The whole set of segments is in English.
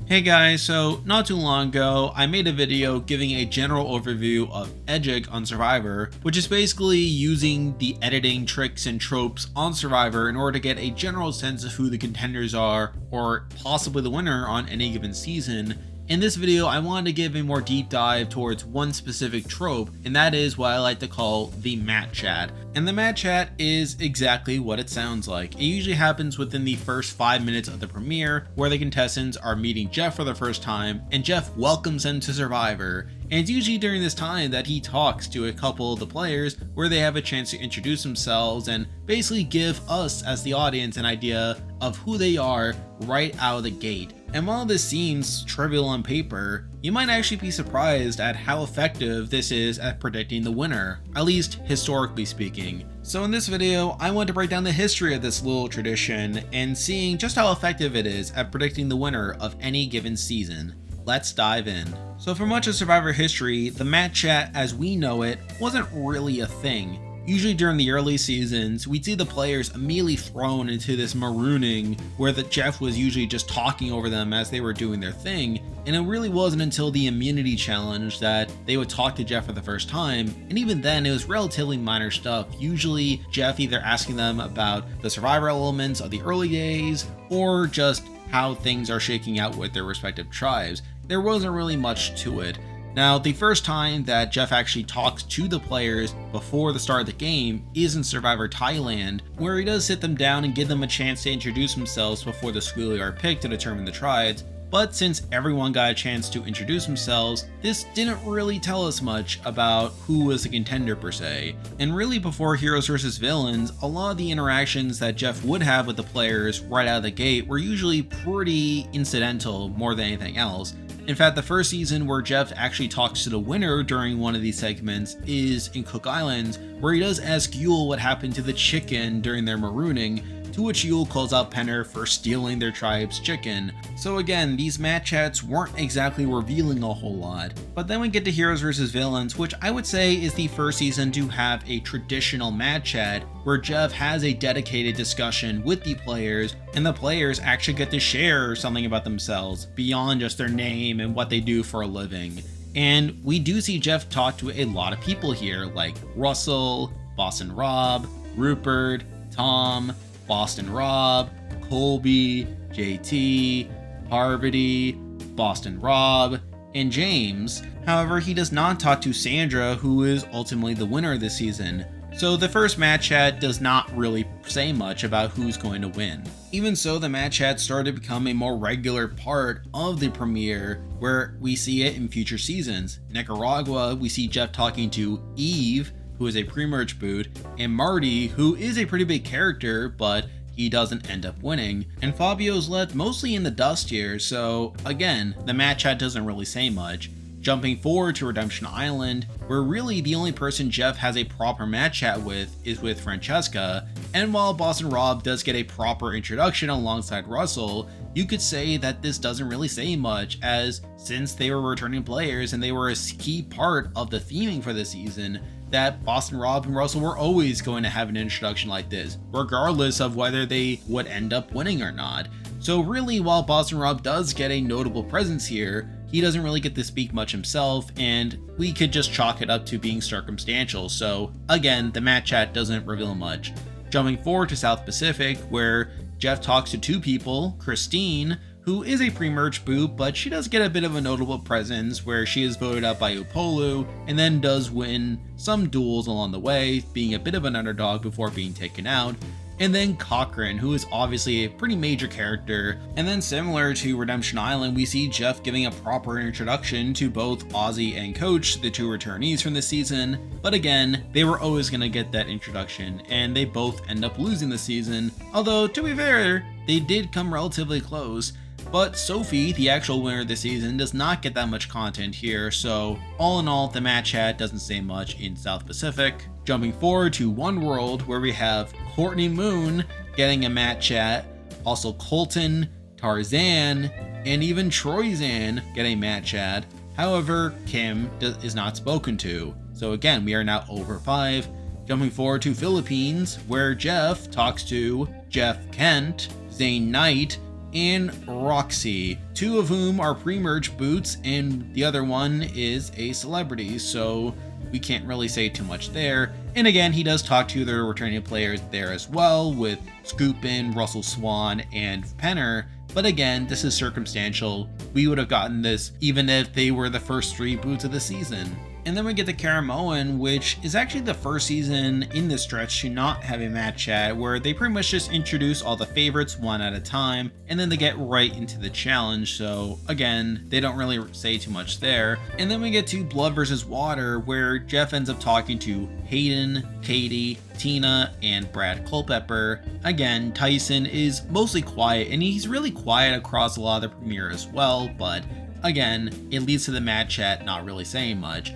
Hey guys, so not too long ago, I made a video giving a general overview of Edgic on Survivor, which is basically using the editing tricks and tropes on Survivor in order to get a general sense of who the contenders are, or possibly the winner on any given season. In this video, I wanted to give a more deep dive towards one specific trope, and that is what I like to call the Mat Chat. And the Mat Chat is exactly what it sounds like. It usually happens within the first 5 minutes of the premiere, where the contestants are meeting Jeff for the first time, and Jeff welcomes them to Survivor. And it's usually during this time that he talks to a couple of the players where they have a chance to introduce themselves and basically give us as the audience an idea of who they are right out of the gate. And while this seems trivial on paper, you might actually be surprised at how effective this is at predicting the winner, at least historically speaking. So in this video, I want to break down the history of this little tradition and seeing just how effective it is at predicting the winner of any given season. Let's dive in. So for much of Survivor history, the Mat Chat as we know it wasn't really a thing. Usually during the early seasons, we'd see the players immediately thrown into this marooning where Jeff was usually just talking over them as they were doing their thing, and it really wasn't until the immunity challenge that they would talk to Jeff for the first time, and even then it was relatively minor stuff, usually Jeff either asking them about the Survivor elements of the early days, or just how things are shaking out with their respective tribes. There wasn't really much to it. Now, the first time that Jeff actually talks to the players before the start of the game is in Survivor Thailand, where he does sit them down and give them a chance to introduce themselves before the schoolie are picked to determine the tribes. But since everyone got a chance to introduce themselves, this didn't really tell us much about who was the contender per se. And really before Heroes vs Villains, a lot of the interactions that Jeff would have with the players right out of the gate were usually pretty incidental more than anything else. In fact, the first season where Jeff actually talks to the winner during one of these segments is in Cook Islands, where he does ask Yule what happened to the chicken during their marooning, to which Yule calls out Penner for stealing their tribe's chicken. So again, these Mat Chats weren't exactly revealing a whole lot. But then we get to Heroes vs Villains, which I would say is the first season to have a traditional Mat Chat, where Jeff has a dedicated discussion with the players, and the players actually get to share something about themselves beyond just their name and what they do for a living. And we do see Jeff talk to a lot of people here, like Russell, Boston Rob, Rupert, Tom, Boston Rob, Colby, JT, Parvati, Boston Rob, and James. However, he does not talk to Sandra, who is ultimately the winner this season. So the first Mat Chat does not really say much about who's going to win. Even so, the Mat Chat started to become a more regular part of the premiere, where we see it in future seasons. Nicaragua, we see Jeff talking to Eve, who is a pre-merge boot, and Marty, who is a pretty big character, but he doesn't end up winning. And Fabio's left mostly in the dust here, so again, the Mat Chat doesn't really say much. Jumping forward to Redemption Island, where really the only person Jeff has a proper Mat Chat with is with Francesca, and while Boston Rob does get a proper introduction alongside Russell, you could say that this doesn't really say much, as since they were returning players and they were a key part of the theming for the season, that Boston Rob and Russell were always going to have an introduction like this, regardless of whether they would end up winning or not. So really, while Boston Rob does get a notable presence here, he doesn't really get to speak much himself, and we could just chalk it up to being circumstantial. So again, the Mat Chat doesn't reveal much. Jumping forward to South Pacific, where Jeff talks to two people, Christine, who is a pre-merge boot, but she does get a bit of a notable presence where she is voted out by Upolu and then does win some duels along the way, being a bit of an underdog before being taken out. And then Cochran, who is obviously a pretty major character. And then similar to Redemption Island, we see Jeff giving a proper introduction to both Ozzy and Coach, the two returnees from this season. But again, they were always going to get that introduction, and they both end up losing the season. Although, to be fair, they did come relatively close. But Sophie, the actual winner of the season, does not get that much content here, so all in all, the Mat Chat doesn't say much in South Pacific. Jumping forward to One World, where we have Courtney Moon getting a Mat Chat, also Colton, Tarzan, and even Troyzan get a Mat Chat. However, Kim is not spoken to. So again, we are now over 5. Jumping forward to Philippines, where Jeff talks to Jeff Kent, Zane Knight, and Roxy, two of whom are pre-merge boots and the other one is a celebrity, so we can't really say too much there. And again, he does talk to the returning players there as well, with Scoopin, Russell Swan, and Penner. But again, this is circumstantial. We would have gotten this even if they were the first 3 boots of the season. And then we get to Caramoan, which is actually the first season in this stretch to not have a match chat, where they pretty much just introduce all the favorites one at a time, and then they get right into the challenge. So again, they don't really say too much there. And then we get to Blood vs. Water, where Jeff ends up talking to Hayden, Katie, Tina, and Brad Culpepper. Again, Tyson is mostly quiet, and he's really quiet across a lot of the premiere as well, but again, it leads to the match chat not really saying much.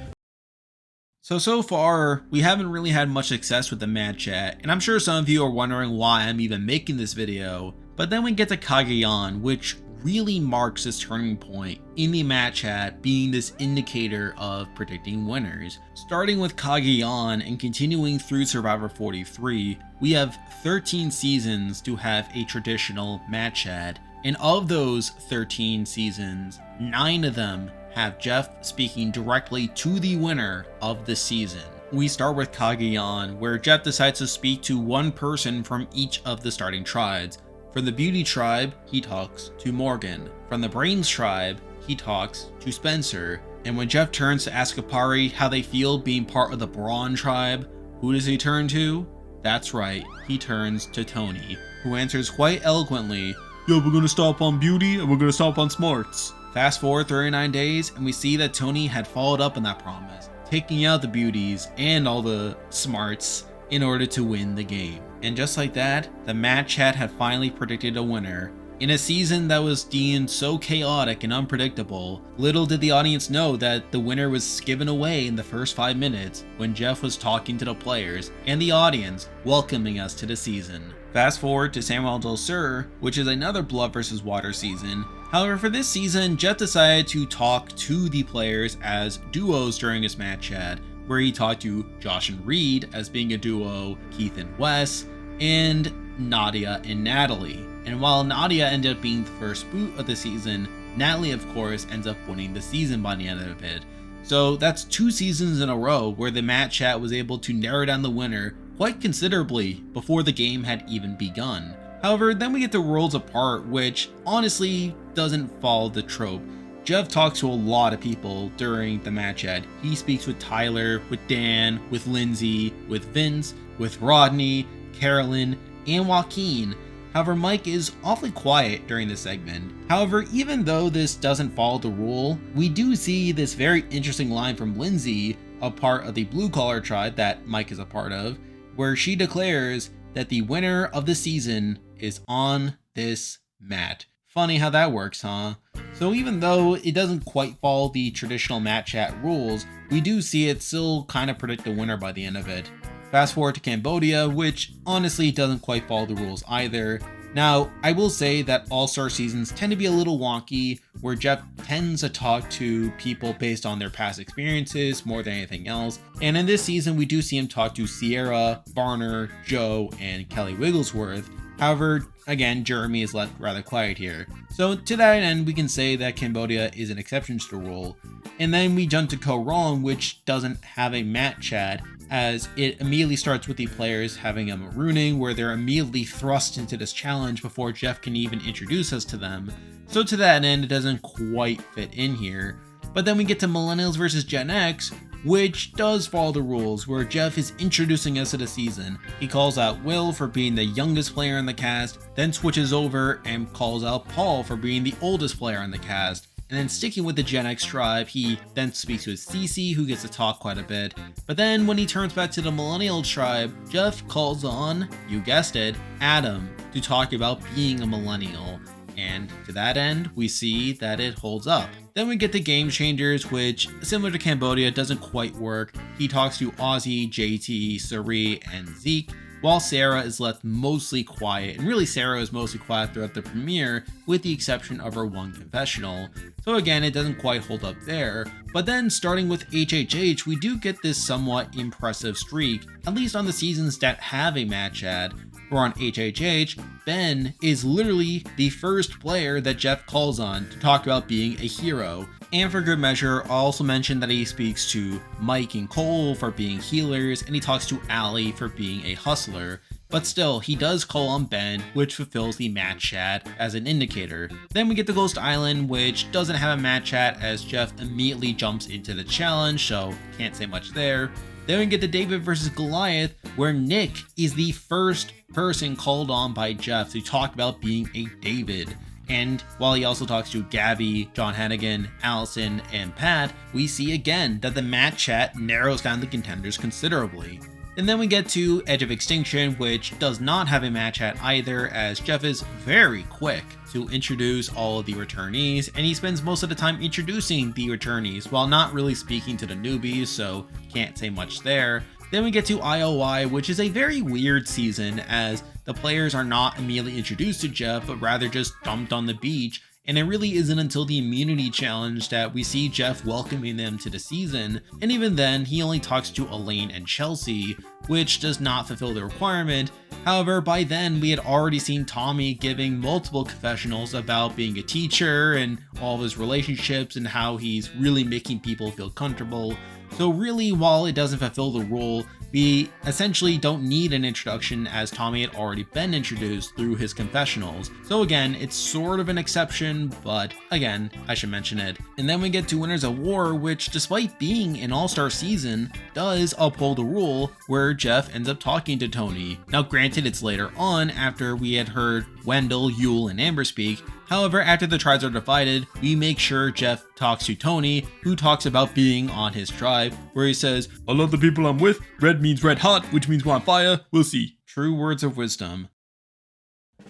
So far, we haven't really had much success with the match chat, and I'm sure some of you are wondering why I'm even making this video. But then we get to Cagayan, which really marks this turning point in the match chat being this indicator of predicting winners. Starting with Cagayan and continuing through Survivor 43, we have 13 seasons to have a traditional match chat, and of those 13 seasons, 9 of them have Jeff speaking directly to the winner of the season. We start with Cagayan, where Jeff decides to speak to one person from each of the starting tribes. From the Beauty tribe, he talks to Morgan. From the Brains tribe, he talks to Spencer. And when Jeff turns to ask Kapari how they feel being part of the Brawn tribe, who does he turn to? That's right, he turns to Tony, who answers quite eloquently, "Yo, we're gonna stop on beauty and we're gonna stop on smarts." Fast forward 39 days and we see that Tony had followed up on that promise, taking out the beauties and all the smarts in order to win the game. And just like that, the match chat had finally predicted a winner. In a season that was deemed so chaotic and unpredictable, little did the audience know that the winner was given away in the first 5 minutes when Jeff was talking to the players and the audience, welcoming us to the season. Fast forward to Samuel Del Sur, which is another Blood vs. Water season. However, for this season, Jeff decided to talk to the players as duos during his match chat, where he talked to Josh and Reed as being a duo, Keith and Wes, and Nadia and Natalie. And while Nadia ended up being the first boot of the season, Natalie of course ends up winning the season by the end of it. So that's 2 seasons in a row where the match chat was able to narrow down the winner quite considerably before the game had even begun. However, then we get to Worlds Apart, which honestly doesn't follow the trope. Jeff talks to a lot of people during the match chat. He speaks with Tyler, with Dan, with Lindsay, with Vince, with Rodney, Carolyn, and Joaquin. However, Mike is awfully quiet during this segment. However, even though this doesn't follow the rule, we do see this very interesting line from Lindsay, a part of the blue collar tribe that Mike is a part of, where she declares that the winner of the season is on this mat. Funny how that works, huh? So even though it doesn't quite follow the traditional match chat rules, we do see it still kind of predict the winner by the end of it. Fast forward to Cambodia, which honestly doesn't quite follow the rules either. Now, I will say that All-Star seasons tend to be a little wonky, where Jeff tends to talk to people based on their past experiences more than anything else. And in this season, we do see him talk to Sierra, Varner, Joe, and Kelly Wigglesworth. However, again, Jeremy is left rather quiet here. So to that end, we can say that Cambodia is an exception to the rule. And then we jump to Ko Rong, which doesn't have a match chat, as it immediately starts with the players having a marooning, where they're immediately thrust into this challenge before Jeff can even introduce us to them. So to that end, it doesn't quite fit in here. But then we get to Millennials vs. Gen X, which does follow the rules, where Jeff is introducing us to the season. He calls out Will for being the youngest player in the cast, then switches over and calls out Paul for being the oldest player in the cast. And then sticking with the Gen X tribe, he then speaks with Cece, who gets to talk quite a bit. But then when he turns back to the Millennial tribe, Jeff calls on, you guessed it, Adam, to talk about being a millennial. And to that end, we see that it holds up. Then we get the Game Changers, which, similar to Cambodia, doesn't quite work. He talks to Ozzy, JT, Sari, and Zeke, while Sarah is left mostly quiet. And really, Sarah is mostly quiet throughout the premiere, with the exception of her one confessional. So again, it doesn't quite hold up there. But then starting with HHH, we do get this somewhat impressive streak, at least on the seasons that have a match ad, where on HHH, Ben is literally the first player that Jeff calls on to talk about being a hero. And for good measure, I'll also mention that he speaks to Mike and Cole for being healers, and he talks to Allie for being a hustler. But still, he does call on Ben, which fulfills the match chat as an indicator. Then we get to Ghost Island, which doesn't have a match chat as Jeff immediately jumps into the challenge, so can't say much there. Then we get to David versus Goliath, where Nick is the first person called on by Jeff to talk about being a David. And while he also talks to Gabby, John Hannigan, Allison, and Pat, we see again that the match chat narrows down the contenders considerably. And then we get to Edge of Extinction, which does not have a match chat either, as Jeff is very quick to introduce all of the returnees, and he spends most of the time introducing the returnees while not really speaking to the newbies, so can't say much there. Then we get to IOI, which is a very weird season as the players are not immediately introduced to Jeff, but rather just dumped on the beach. And it really isn't until the immunity challenge that we see Jeff welcoming them to the season, and even then he only talks to Elaine and Chelsea, which does not fulfill the requirement. However, by then we had already seen Tommy giving multiple confessionals about being a teacher and all of his relationships and how he's really making people feel comfortable. So really, while it doesn't fulfill the role, we essentially don't need an introduction as Tommy had already been introduced through his confessionals. So again, it's sort of an exception, but again, I should mention it. And then we get to Winners of War, which despite being an all-star season, does uphold the rule where Jeff ends up talking to Tony. Now granted, it's later on after we had heard Wendell, Yule, and Amber speak. However, after the tribes are divided, we make sure Jeff talks to Tony, who talks about being on his tribe, where he says, "I love the people I'm with. Red means red hot, which means we're on fire. We'll see." True words of wisdom.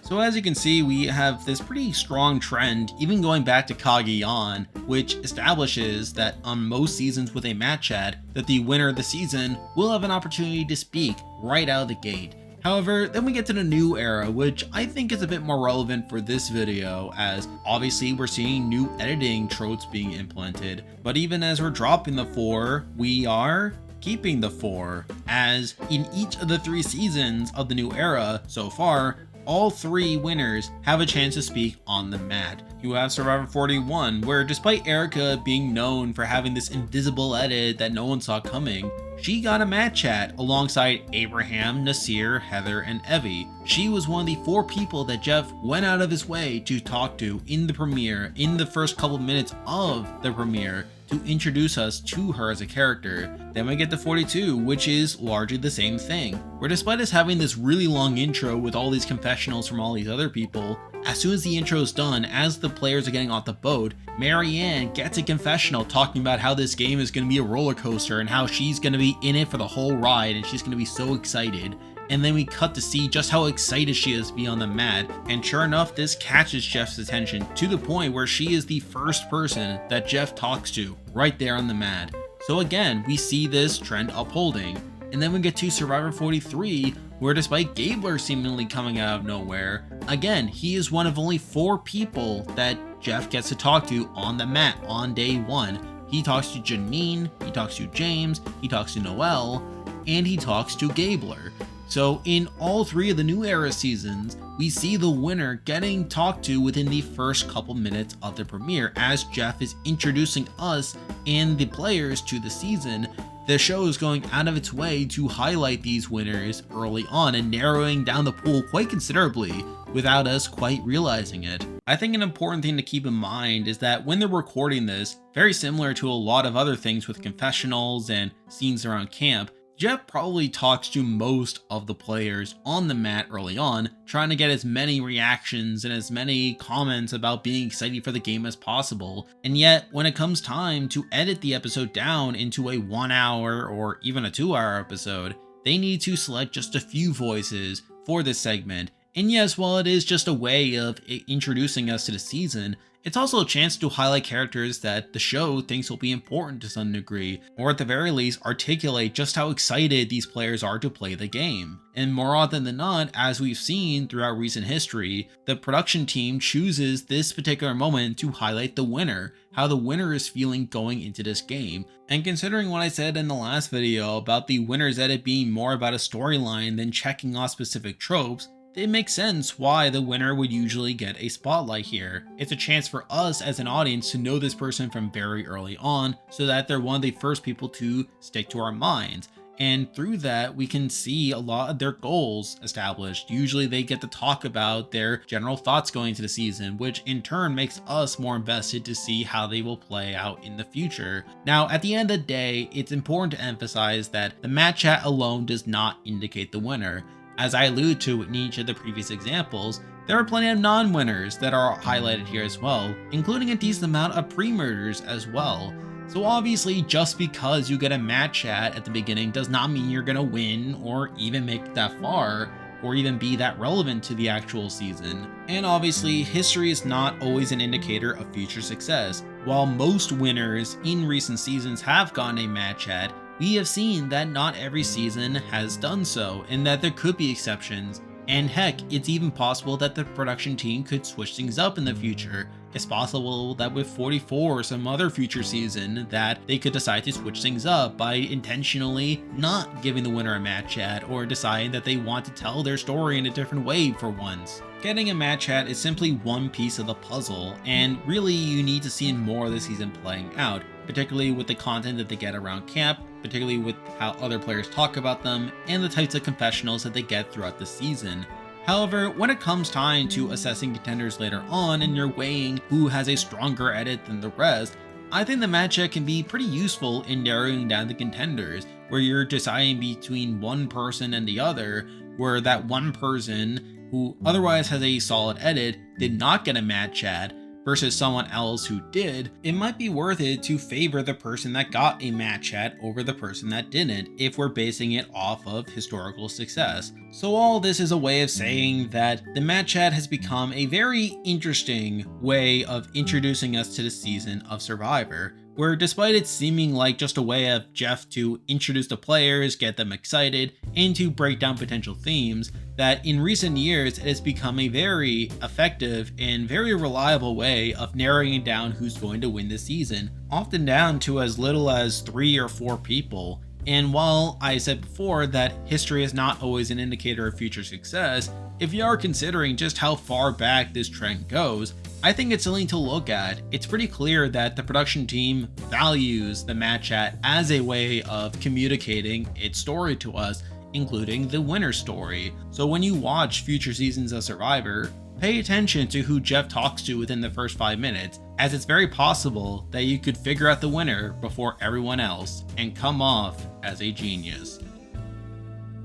So as you can see, we have this pretty strong trend, even going back to Kage-On, which establishes that on most seasons with a match chat, that the winner of the season will have an opportunity to speak right out of the gate. However, then we get to the new era, which I think is a bit more relevant for this video, as obviously we're seeing new editing tropes being implemented, but even as we're dropping the 4, we are keeping the 4, as in each of the 3 seasons of the new era so far, all 3 winners have a chance to speak on the mat. You have Survivor 41, where despite Erica being known for having this invisible edit that no one saw coming, she got a match chat alongside Abraham, Nasir, Heather, and Evie. She was one of the 4 people that Jeff went out of his way to talk to in the premiere, in the first couple minutes of the premiere, to introduce us to her as a character. Then we get to 42, which is largely the same thing, where despite us having this really long intro with all these confessionals from all these other people, as soon as the intro is done, as the players are getting off the boat, Marianne gets a confessional talking about how this game is going to be a roller coaster and how she's going to be in it for the whole ride and she's going to be so excited. And then we cut to see just how excited she is to be on the mat, and sure enough, this catches Jeff's attention to the point where she is the first person that Jeff talks to right there on the mat. So again, we see this trend upholding. And then we get to Survivor 43, where despite Gabler seemingly coming out of nowhere, again, he is one of only 4 people that Jeff gets to talk to on the mat on day 1. He talks to Janine, he talks to James, he talks to Noel, and he talks to Gabler. So in all 3 of the new era seasons, we see the winner getting talked to within the first couple minutes of the premiere as Jeff is introducing us and the players to the season. The show is going out of its way to highlight these winners early on and narrowing down the pool quite considerably without us quite realizing it. I think an important thing to keep in mind is that when they're recording this, very similar to a lot of other things with confessionals and scenes around camp, Jeff probably talks to most of the players on the mat early on, trying to get as many reactions and as many comments about being excited for the game as possible. And yet, when it comes time to edit the episode down into a 1-hour or even a 2-hour episode, they need to select just a few voices for this segment. And yes, while it is just a way of introducing us to the season, It's also a chance to highlight characters that the show thinks will be important to some degree, or at the very least articulate just how excited these players are to play the game. And more often than not, as we've seen throughout recent history, the production team chooses this particular moment to highlight the winner, how the winner is feeling going into this game. And considering what I said in the last video about the winner's edit being more about a storyline than checking off specific tropes, it makes sense why the winner would usually get a spotlight here. It's a chance for us as an audience to know this person from very early on, so that they're one of the first people to stick to our minds. And through that, we can see a lot of their goals established. Usually they get to talk about their general thoughts going into the season, which in turn makes us more invested to see how they will play out in the future. Now, at the end of the day, it's important to emphasize that the match chat alone does not indicate the winner. As I alluded to in each of the previous examples, there are plenty of non-winners that are highlighted here as well, including a decent amount of pre-murders as well. So obviously, just because you get a match chat at the beginning does not mean you're gonna win or even make it that far, or even be that relevant to the actual season. And obviously, history is not always an indicator of future success. While most winners in recent seasons have gotten a match chat, we have seen that not every season has done so, and that there could be exceptions. And heck, it's even possible that the production team could switch things up in the future. It's possible that with 44 or some other future season that they could decide to switch things up by intentionally not giving the winner a match chat, or deciding that they want to tell their story in a different way for once. Getting a match chat is simply one piece of the puzzle, and really you need to see more of the season playing out, particularly with the content that they get around camp, particularly with how other players talk about them, and the types of confessionals that they get throughout the season. However, when it comes time to assessing contenders later on and you're weighing who has a stronger edit than the rest, I think the match chat can be pretty useful in narrowing down the contenders, where you're deciding between one person and the other, where that one person who otherwise has a solid edit did not get a match chat, versus someone else who did. It might be worth it to favor the person that got a match chat over the person that didn't, if we're basing it off of historical success. So all this is a way of saying that the match chat has become a very interesting way of introducing us to the season of Survivor, where despite it seeming like just a way of Jeff to introduce the players, get them excited, and to break down potential themes, that in recent years it has become a very effective and very reliable way of narrowing down who's going to win this season, often down to as little as 3 or 4 people. And while I said before that history is not always an indicator of future success, if you are considering just how far back this trend goes, I think it's something to look at. It's pretty clear that the production team values the match chat as a way of communicating its story to us, including the winner story. So when you watch future seasons of Survivor, pay attention to who Jeff talks to within the first 5 minutes, as it's very possible that you could figure out the winner before everyone else and come off as a genius.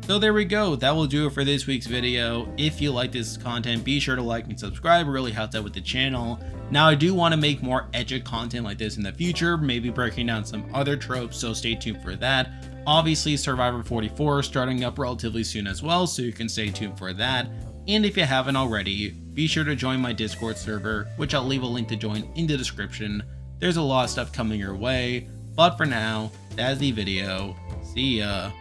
So there we go, that will do it for this week's video. If you like this content, be sure to like and subscribe, it really helps out with the channel. Now I do want to make more edge content like this in the future, maybe breaking down some other tropes, so stay tuned for that. Obviously Survivor 44 is starting up relatively soon as well, so you can stay tuned for that. And if you haven't already, be sure to join my Discord server, which I'll leave a link to join in the description. There's a lot of stuff coming your way, but for now, that's the video. See ya.